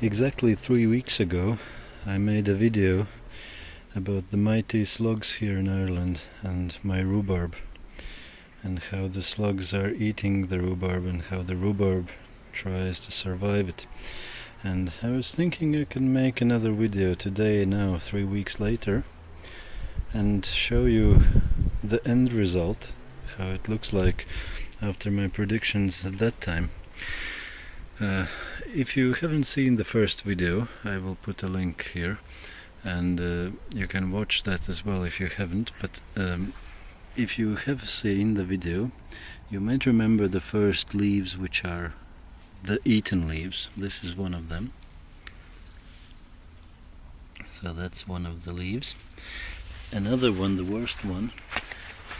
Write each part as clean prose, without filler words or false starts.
Exactly 3 weeks ago I made a video about the mighty slugs here in Ireland and my rhubarb, and how the slugs are eating the rhubarb and how the rhubarb tries to survive it. And I was thinking I could make another video today, now 3 weeks later, and show you the end result, how it looks like after my predictions at that time. If you haven't seen the first video, I will put a link here, and you can watch that as well if you haven't. But if you have seen the video, you might remember the first leaves, which are the eaten leaves. This is one of them. So that's one of the leaves. Another one, the worst one,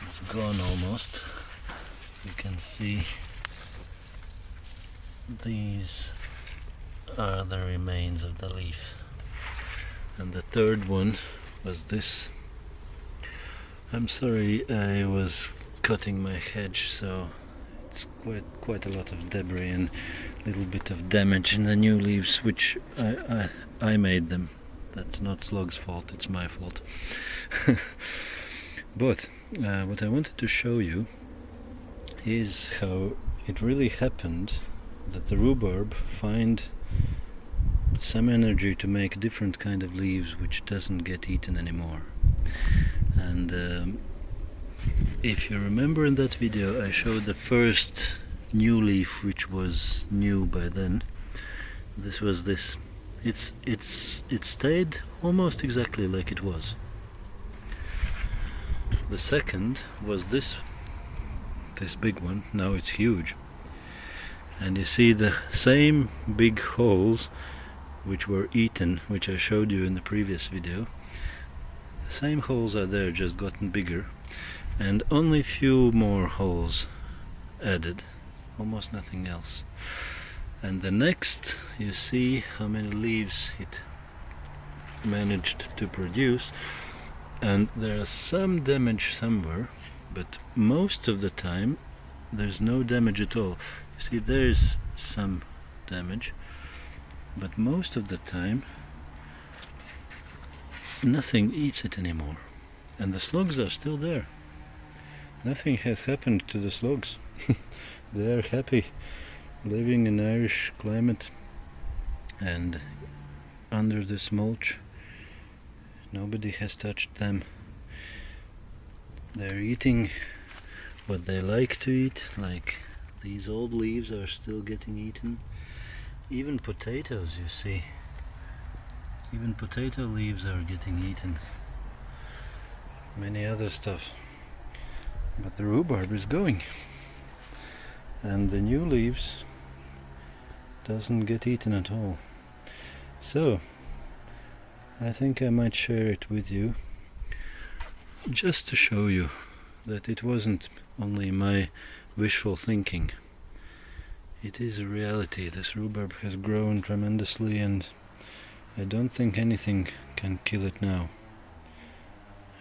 it's gone almost. You can see these are the remains of the leaf. And the third one was this. I'm sorry, I was cutting my hedge, so it's quite a lot of debris and a little bit of damage in the new leaves, which I made them. That's not Slug's fault, it's my fault. But what I wanted to show you is how it really happened that the rhubarb find some energy to make different kind of leaves which doesn't get eaten anymore. And if you remember in that video, I showed the first new leaf, which was new by then. This was this. It stayed almost exactly like it was. The second was this big one. Now it's huge. And you see the same big holes which were eaten, which I showed you in the previous video. The same holes are there, just gotten bigger, and only few more holes added, almost nothing else. And the next, you see how many leaves it managed to produce, and there is some damage somewhere, but most of the time there's no damage at all. You see, there's some damage, but most of the time nothing eats it anymore, and the slugs are still there. Nothing has happened to the slugs. They are happy living in Irish climate and under this mulch. Nobody has touched them. They're eating what they like to eat, like these old leaves are still getting eaten. Even potatoes, you see. Even potato leaves are getting eaten. Many other stuff. But the rhubarb is going. And the new leaves doesn't get eaten at all. So, I think I might share it with you, just to show you that it wasn't only my wishful thinking. It is a reality. This rhubarb has grown tremendously, and I don't think anything can kill it now.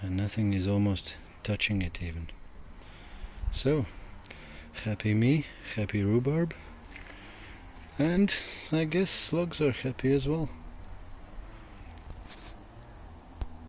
And nothing is almost touching it even. So, happy me, happy rhubarb, and I guess slugs are happy as well.